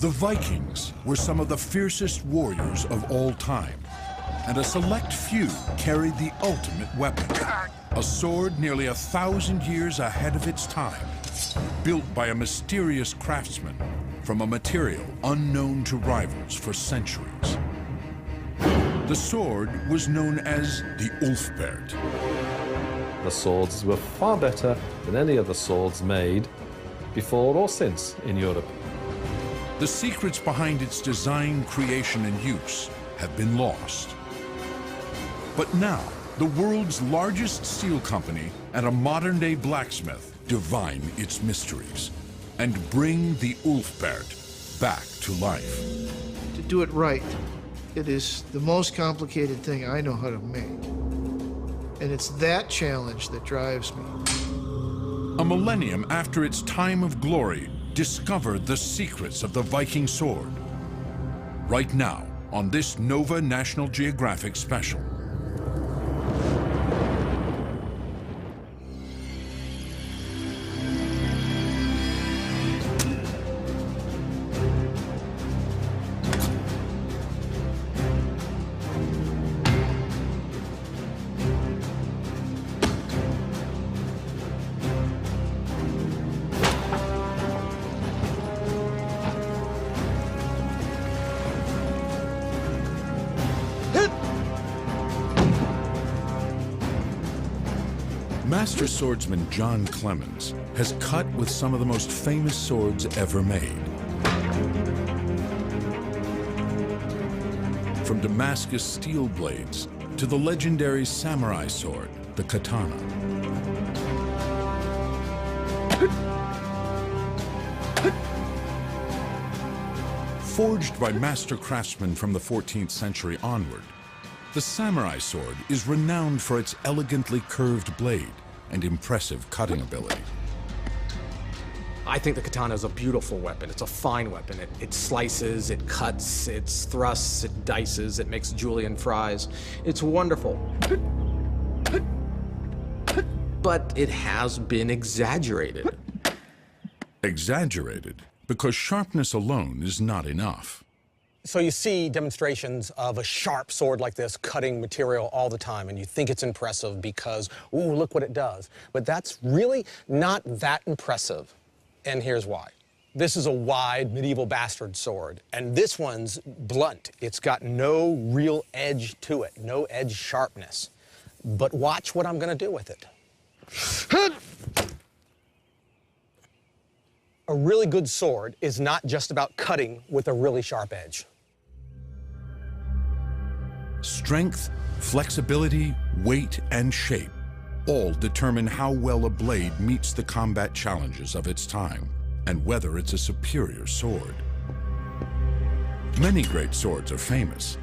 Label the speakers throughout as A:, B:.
A: The Vikings were some of the fiercest warriors of all time, and a select few carried the ultimate weapon, a sword nearly 1,000 years ahead of its time, built by a mysterious craftsman from a material unknown to rivals for centuries. The sword was known as the Ulfbert.
B: The swords were far better than any other swords made before or since in Europe.
A: The secrets behind its design, creation, and use have been lost. But now, the world's largest steel company and a modern-day blacksmith divine its mysteries and bring the Ulfbert back to life.
C: To do it right, it is the most complicated thing I know how to make. And it's that challenge that drives me.
A: A millennium after its time of glory discovered the secrets of the Viking sword. Right now, on this Nova National Geographic special. Master swordsman John Clemens has cut with some of the most famous swords ever made. From Damascus steel blades to the legendary samurai sword, the katana. Forged by master craftsmen from the 14th century onward, the samurai sword is renowned for its elegantly curved blade and impressive cutting ability.
D: I think the katana is a beautiful weapon. It's a fine weapon. It slices, it cuts, it thrusts, it dices, it makes julienne fries. It's wonderful. But it has been exaggerated.
A: Exaggerated because sharpness alone is not enough.
D: So you see demonstrations of a sharp sword like this cutting material all the time, and you think it's impressive because, ooh, look what it does. But that's really not that impressive, and here's why. This is a wide medieval bastard sword, and this one's blunt. It's got no real edge to it, no edge sharpness. But watch what I'm gonna do with it. A really good sword is not just about cutting with a really sharp edge.
A: Strength, flexibility, weight, and shape all determine how well a blade meets the combat challenges of its time and whether it's a superior sword. Many great swords are famous,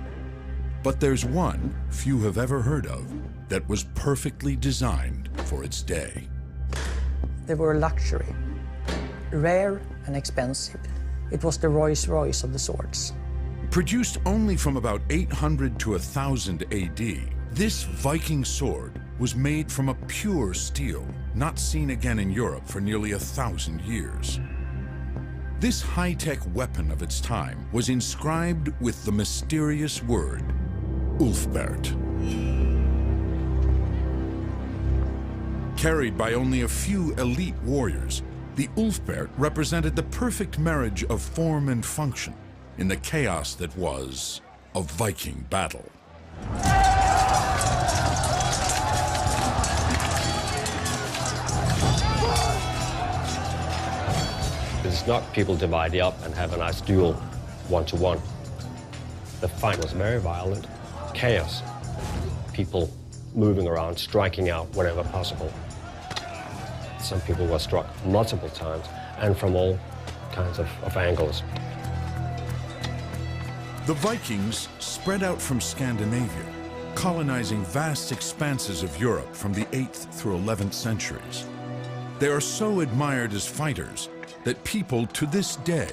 A: but there's one few have ever heard of that was perfectly designed for its day.
E: They were a luxury, rare and expensive. It was the Rolls-Royce of the swords.
A: Produced only from about 800 to 1000 AD, this Viking sword was made from a pure steel, not seen again in Europe for nearly 1,000 years. This high-tech weapon of its time was inscribed with the mysterious word, Ulfbert. Carried by only a few elite warriors, the Ulfbert represented the perfect marriage of form and function in the chaos that was a Viking battle.
F: It's not people dividing up and have a nice duel one-to-one. The fight was very violent, chaos. People moving around, striking out whenever possible. Some people were struck multiple times and from all kinds of angles.
A: The Vikings spread out from Scandinavia, colonizing vast expanses of Europe from the 8th through 11th centuries. They are so admired as fighters that people to this day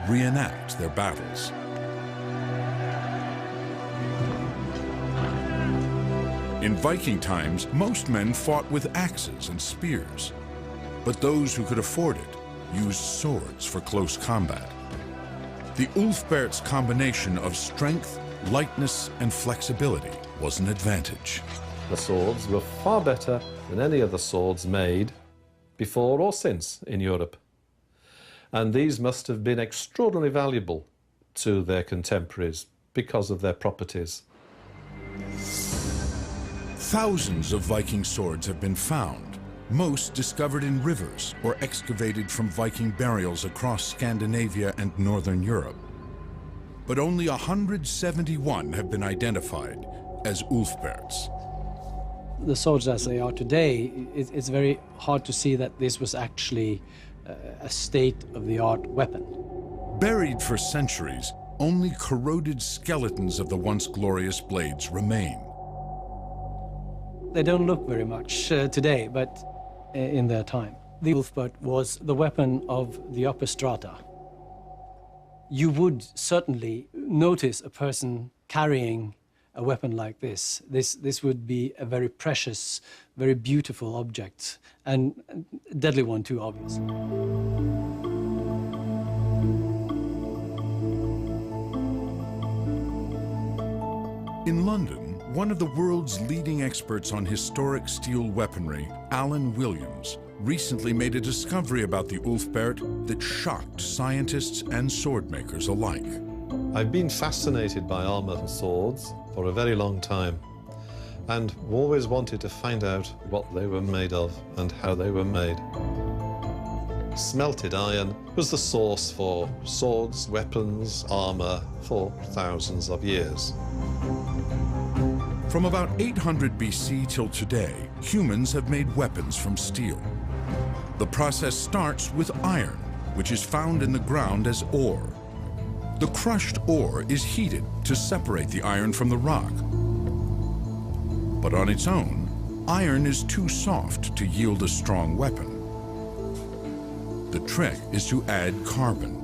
A: reenact their battles. In Viking times, most men fought with axes and spears, but those who could afford it used swords for close combat. The Ulfberht's combination of strength, lightness, and flexibility was an advantage.
B: The swords were far better than any other swords made before or since in Europe. And these must have been extraordinarily valuable to their contemporaries because of their properties.
A: Thousands of Viking swords have been found, most discovered in rivers or excavated from Viking burials across Scandinavia and Northern Europe. But only 171 have been identified as Ulfberht's.
G: The swords as they are today, it's very hard to see that this was actually a state-of-the-art weapon.
A: Buried for centuries, only corroded skeletons of the once glorious blades remain.
G: They don't look very much today, but in their time. The Ulfberht was the weapon of the upper strata. You would certainly notice a person carrying a weapon like this. This would be a very precious, very beautiful object, and a deadly one too, obviously.
A: In London, one of the world's leading experts on historic steel weaponry, Alan Williams, recently made a discovery about the Ulfberht that shocked scientists and sword makers alike.
B: I've been fascinated by armor and swords for a very long time, and always wanted to find out what they were made of and how they were made. Smelted iron was the source for swords, weapons, armor for thousands of years.
A: From about 800 BC till today, humans have made weapons from steel. The process starts with iron, which is found in the ground as ore. The crushed ore is heated to separate the iron from the rock. But on its own, iron is too soft to yield a strong weapon. The trick is to add carbon,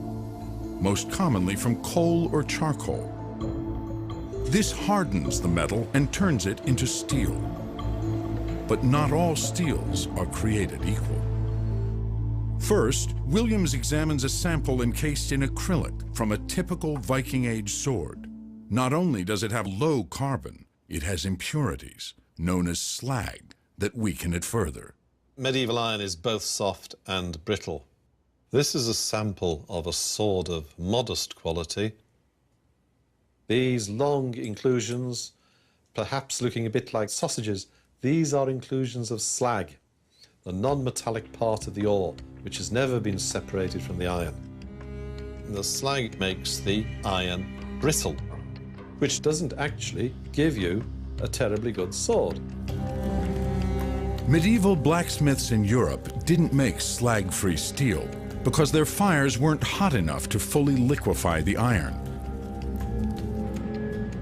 A: most commonly from coal or charcoal. This hardens the metal and turns it into steel. But not all steels are created equal. First, Williams examines a sample encased in acrylic from a typical Viking Age sword. Not only does it have low carbon, it has impurities, known as slag, that weaken it further.
B: Medieval iron is both soft and brittle. This is a sample of a sword of modest quality. These long inclusions, perhaps looking a bit like sausages, these are inclusions of slag, the non-metallic part of the ore, which has never been separated from the iron. The slag makes the iron brittle, which doesn't actually give you a terribly good sword.
A: Medieval blacksmiths in Europe didn't make slag-free steel because their fires weren't hot enough to fully liquefy the iron.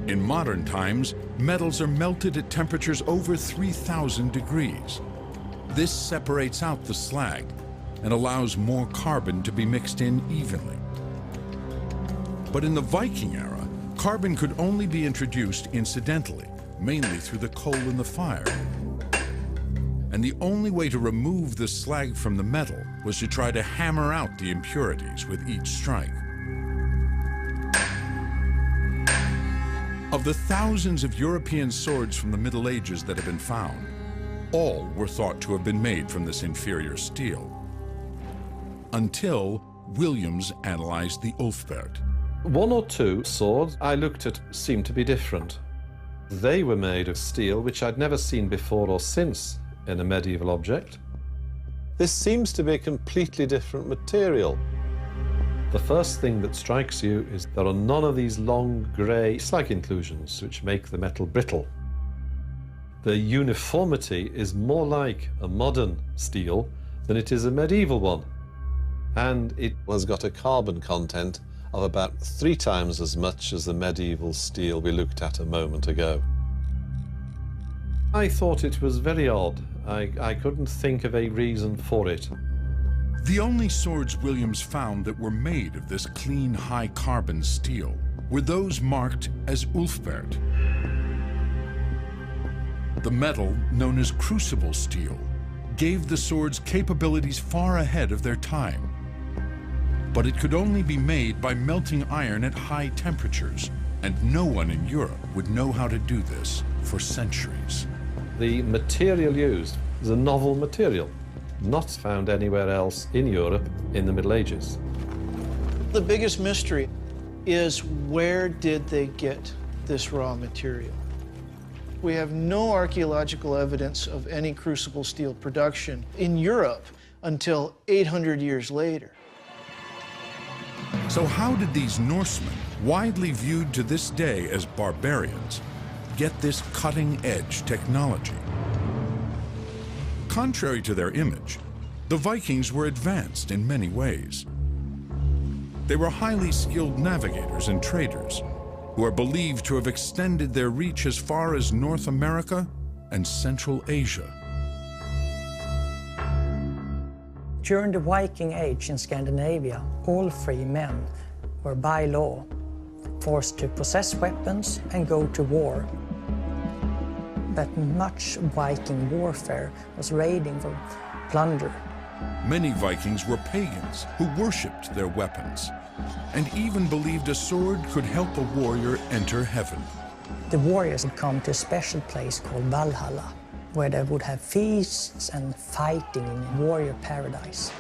A: In modern times, metals are melted at temperatures over 3,000 degrees. This separates out the slag and allows more carbon to be mixed in evenly. But in the Viking era, carbon could only be introduced incidentally, mainly through the coal in the fire. And the only way to remove the slag from the metal was to try to hammer out the impurities with each strike. Of the thousands of European swords from the Middle Ages that have been found, all were thought to have been made from this inferior steel. Until Williams analyzed the Ulfberht.
B: One or two swords I looked at seemed to be different. They were made of steel which I'd never seen before or since in a medieval object. This seems to be a completely different material. The first thing that strikes you is there are none of these long grey slag inclusions which make the metal brittle. The uniformity is more like a modern steel than it is a medieval one. And it has got a carbon content of about 3 times as much as the medieval steel we looked at a moment ago. I thought it was very odd. I couldn't think of a reason for it.
A: The only swords Williams found that were made of this clean, high-carbon steel were those marked as Ulfberht. The metal, known as crucible steel, gave the swords capabilities far ahead of their time. But it could only be made by melting iron at high temperatures, and no one in Europe would know how to do this for centuries.
B: The material used is a novel material, not found anywhere else in Europe in the Middle Ages.
C: The biggest mystery is, where did they get this raw material? We have no archaeological evidence of any crucible steel production in Europe until 800 years later.
A: So how did these Norsemen, widely viewed to this day as barbarians, get this cutting-edge technology? Contrary to their image, the Vikings were advanced in many ways. They were highly skilled navigators and traders who are believed to have extended their reach as far as North America and Central Asia.
E: During the Viking Age in Scandinavia, all free men were by law forced to possess weapons and go to war. But much Viking warfare was raiding for plunder.
A: Many Vikings were pagans who worshipped their weapons and even believed a sword could help a warrior enter heaven.
E: The warriors would come to a special place called Valhalla, where they would have feasts and fighting in warrior paradise.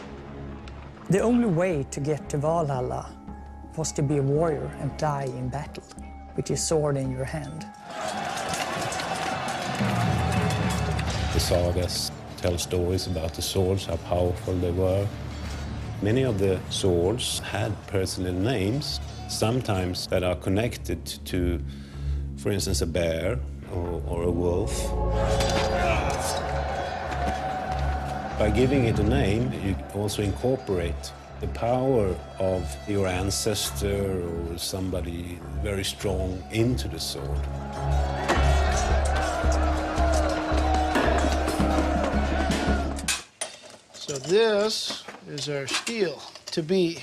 E: The only way to get to Valhalla was to be a warrior and die in battle, with your sword in your hand.
H: The sagas tell stories about the swords, how powerful they were. Many of the swords had personal names, sometimes that are connected to, for instance, a bear or a wolf. By giving it a name, you also incorporate the power of your ancestor or somebody very strong into the sword.
C: So this is our steel to be.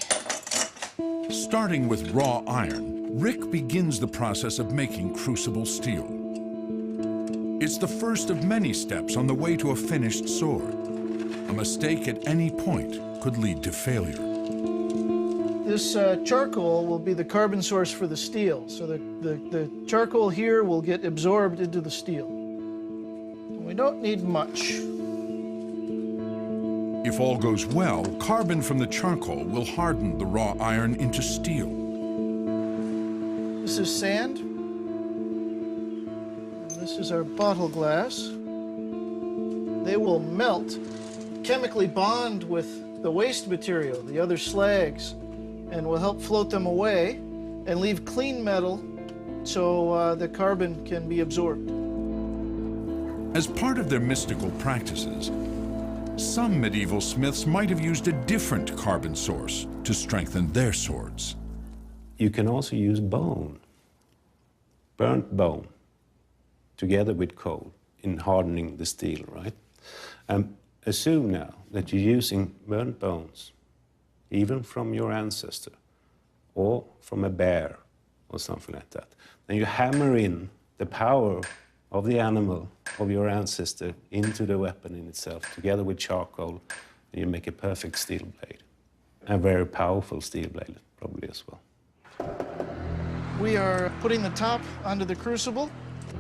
A: Starting with raw iron, Rick begins the process of making crucible steel. It's the first of many steps on the way to a finished sword. A mistake at any point could lead to failure.
C: This charcoal will be the carbon source for the steel. So the charcoal here will get absorbed into the steel. We don't need much.
A: If all goes well, carbon from the charcoal will harden the raw iron into steel.
C: This is sand. And this is our bottle glass. They will melt, chemically bond with the waste material, the other slags, and will help float them away and leave clean metal so the carbon can be absorbed.
A: As part of their mystical practices, some medieval smiths might have used a different carbon source to strengthen their swords.
H: You can also use bone, burnt bone, together with coal in hardening the steel, right? Assume now that you're using burnt bones, even from your ancestor, or from a bear, or something like that. Then you hammer in the power of the animal, of your ancestor, into the weapon in itself, together with charcoal, and you make a perfect steel blade. A very powerful steel blade, probably as well.
C: We are putting the top onto the crucible.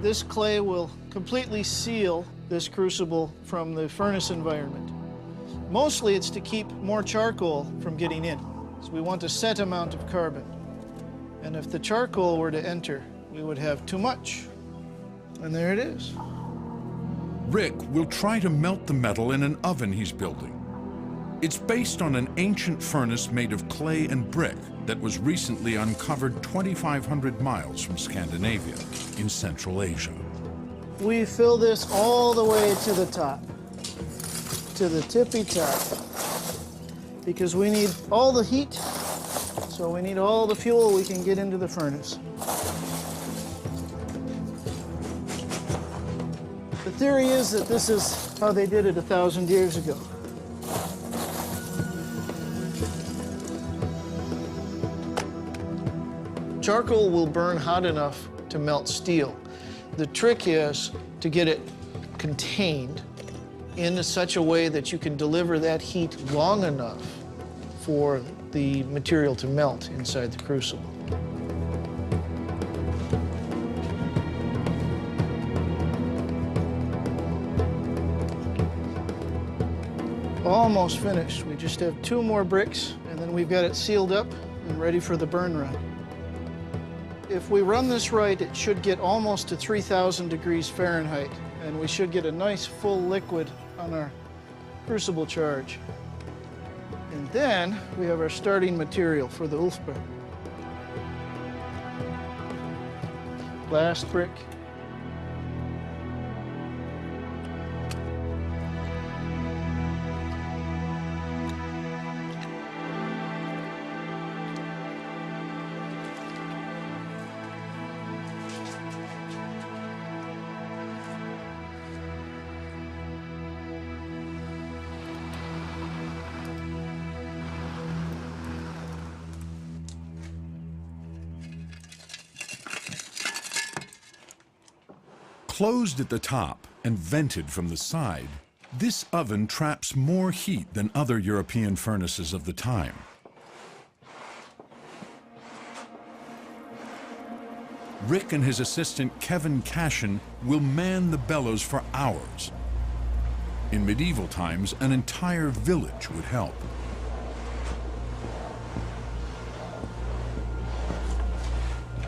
C: This clay will completely seal this crucible from the furnace environment. Mostly it's to keep more charcoal from getting in. So we want a set amount of carbon. And if the charcoal were to enter, we would have too much. And there it is.
A: Rick will try to melt the metal in an oven he's building. It's based on an ancient furnace made of clay and brick that was recently uncovered 2,500 miles from Scandinavia in Central Asia.
C: We fill this all the way to the top, to the tippy top, because we need all the heat, so we need all the fuel we can get into the furnace. The theory is that this is how they did it 1,000 years ago. Charcoal will burn hot enough to melt steel. The trick is to get it contained in such a way that you can deliver that heat long enough for the material to melt inside the crucible. Almost finished. We just have 2 more bricks, and then we've got it sealed up and ready for the burn run. If we run this right, it should get almost to 3,000 degrees Fahrenheit, and we should get a nice full liquid on our crucible charge. And then we have our starting material for the Ulfberg. Last brick.
A: Closed at the top and vented from the side, this oven traps more heat than other European furnaces of the time. Rick and his assistant Kevin Cashin will man the bellows for hours. In medieval times, an entire village would help.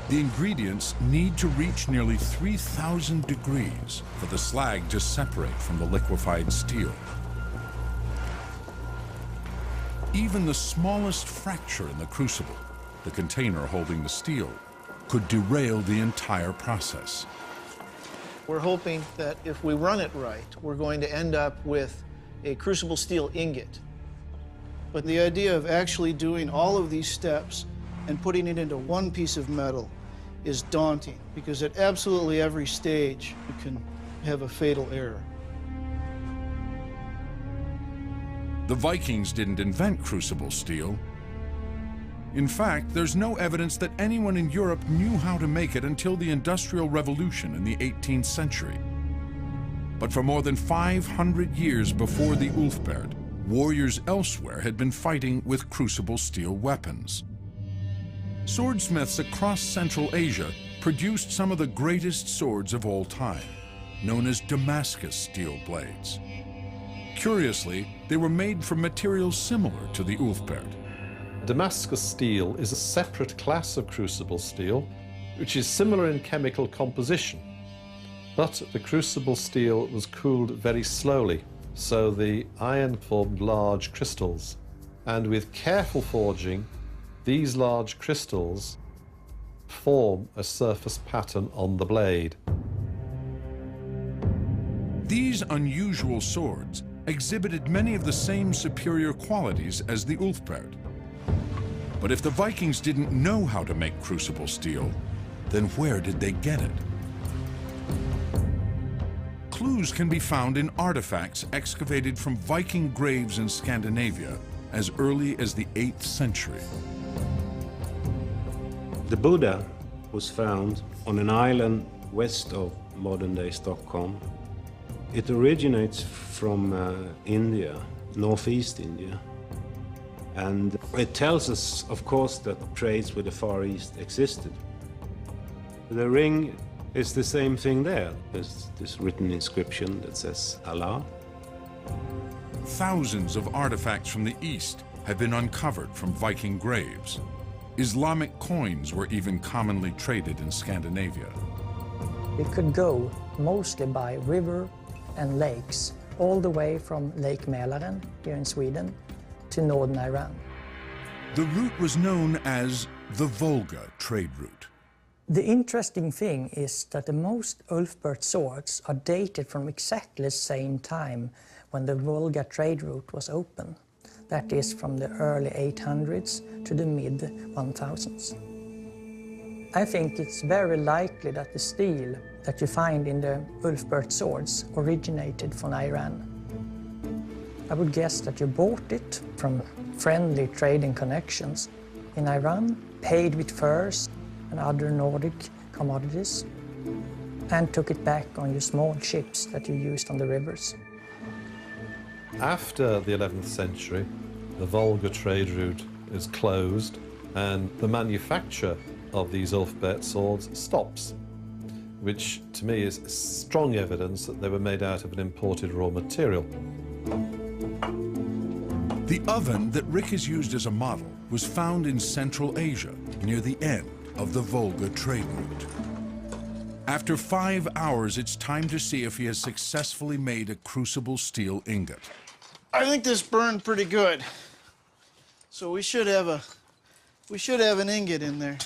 A: The ingredients need to reach nearly 3,000 degrees for the slag to separate from the liquefied steel. Even the smallest fracture in the crucible, the container holding the steel, could derail the entire process.
C: We're hoping that if we run it right, we're going to end up with a crucible steel ingot. But the idea of actually doing all of these steps and putting it into one piece of metal is daunting, because at absolutely every stage you can have a fatal error.
A: The Vikings didn't invent crucible steel. In fact, there's no evidence that anyone in Europe knew how to make it until the Industrial Revolution in the 18th century. But for more than 500 years before the Ulfberg, warriors elsewhere had been fighting with crucible steel weapons. Swordsmiths across Central Asia produced some of the greatest swords of all time, known as Damascus steel blades. Curiously, they were made from materials similar to the Ulfberg.
B: Damascus steel is a separate class of crucible steel, which is similar in chemical composition. But the crucible steel was cooled very slowly, so the iron formed large crystals. And with careful forging, these large crystals form a surface pattern on the blade.
A: These unusual swords exhibited many of the same superior qualities as the Ulfberg. But if the Vikings didn't know how to make crucible steel, then where did they get it? Clues can be found in artifacts excavated from Viking graves in Scandinavia as early as the 8th century.
H: The Buddha was found on an island west of modern-day Stockholm. It originates from India, northeast India. And it tells us, of course, that trades with the Far East existed. The ring is the same thing there. There's this written inscription that says Allah.
A: Thousands of artifacts from the East have been uncovered from Viking graves. Islamic coins were even commonly traded in Scandinavia.
E: We could go mostly by river and lakes, all the way from Lake Mälaren here in Sweden to northern Iran.
A: The route was known as the Volga trade route.
E: The interesting thing is that the most Ulfberg swords are dated from exactly the same time when the Volga trade route was open. That is from the early 800s to the mid 1000s. I think it's very likely that the steel that you find in the Ulfberg swords originated from Iran. I would guess that you bought it from friendly trading connections in Iran, paid with furs and other Nordic commodities, and took it back on your small ships that you used on the rivers.
B: After the 11th century, the Volga trade route is closed and the manufacture of these Ulfberht swords stops, which to me is strong evidence that they were made out of an imported raw material.
A: The oven that Rick has used as a model was found in Central Asia, near the end of the Volga trade route. After 5 hours, it's time to see if he has successfully made a crucible steel ingot.
C: I think this burned pretty good. So we should have an ingot in there.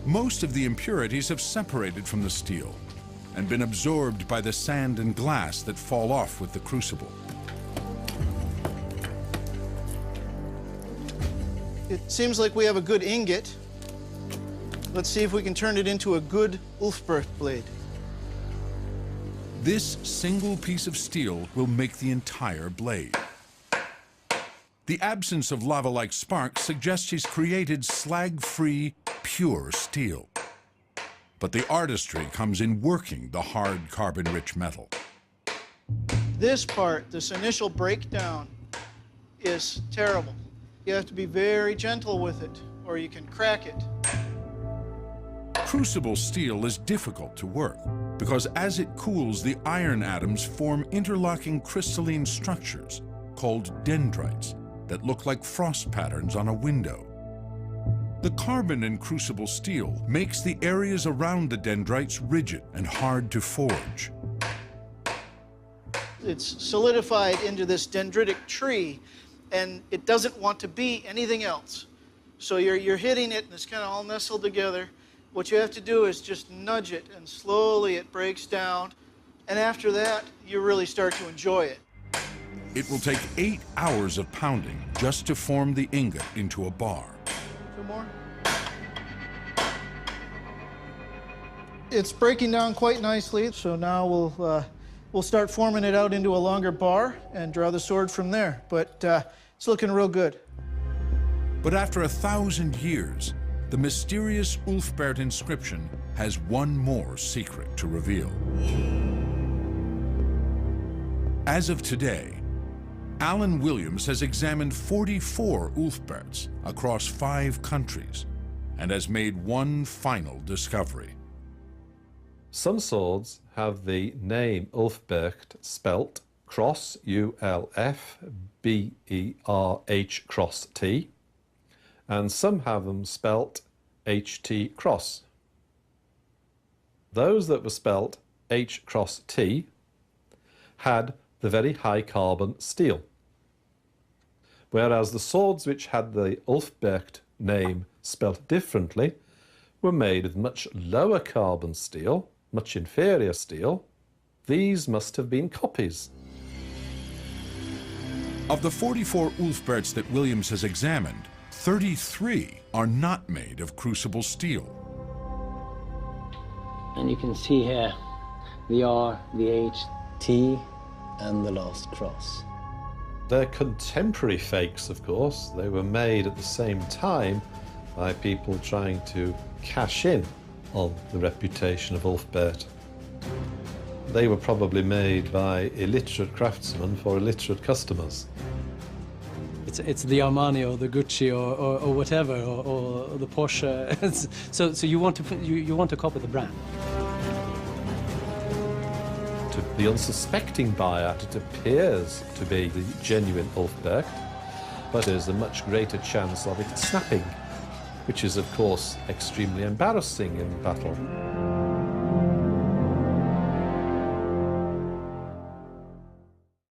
A: Most of the impurities have separated from the steel and been absorbed by the sand and glass that fall off with the crucible.
C: It seems like we have a good ingot. Let's see if we can turn it into a good Ulfberht blade.
A: This single piece of steel will make the entire blade. The absence of lava-like sparks suggests he's created slag-free, pure steel. But the artistry comes in working the hard carbon-rich metal.
C: This part, this initial breakdown, is terrible. You have to be very gentle with it, or you can crack it.
A: Crucible steel is difficult to work because as it cools, the iron atoms form interlocking crystalline structures called dendrites that look like frost patterns on a window. The carbon in crucible steel makes the areas around the dendrites rigid and hard to forge.
C: It's solidified into this dendritic tree, and it doesn't want to be anything else. So you're hitting it, and it's kind of all nestled together. What you have to do is just nudge it, and slowly it breaks down. And after that, you really start to enjoy it.
A: It will take 8 hours of pounding just to form the ingot into a bar.
C: 2 more. It's breaking down quite nicely, so now we'll start forming it out into a longer bar and draw the sword from there. But it's looking real good.
A: But after 1,000 years, the mysterious Ulfberht inscription has one more secret to reveal. As of today, Alan Williams has examined 44 Ulfberhts across 5 countries and has made one final discovery.
B: Some swords have the name Ulfberht spelt cross, U-L-F-B-E-R-H cross T, and some have them spelt H-T cross. Those that were spelt H cross T had the very high carbon steel, whereas the swords which had the Ulfberht name spelt differently were made of much lower carbon steel, much inferior steel. These must have been copies.
A: Of the 44 Ulfberhts that Williams has examined, 33 are not made of crucible steel.
I: And you can see here the R, the H, T, and the last cross.
B: They're contemporary fakes, of course. They were made at the same time by people trying to cash in on the reputation of Ulfberht. They were probably made by illiterate craftsmen for illiterate customers.
G: It's the Armani or the Gucci or whatever, or the Porsche. so you want to copy the brand.
B: To the unsuspecting buyer, it appears to be the genuine Ulfberht, but there's a much greater chance of it snapping, which is, of course, extremely embarrassing in battle.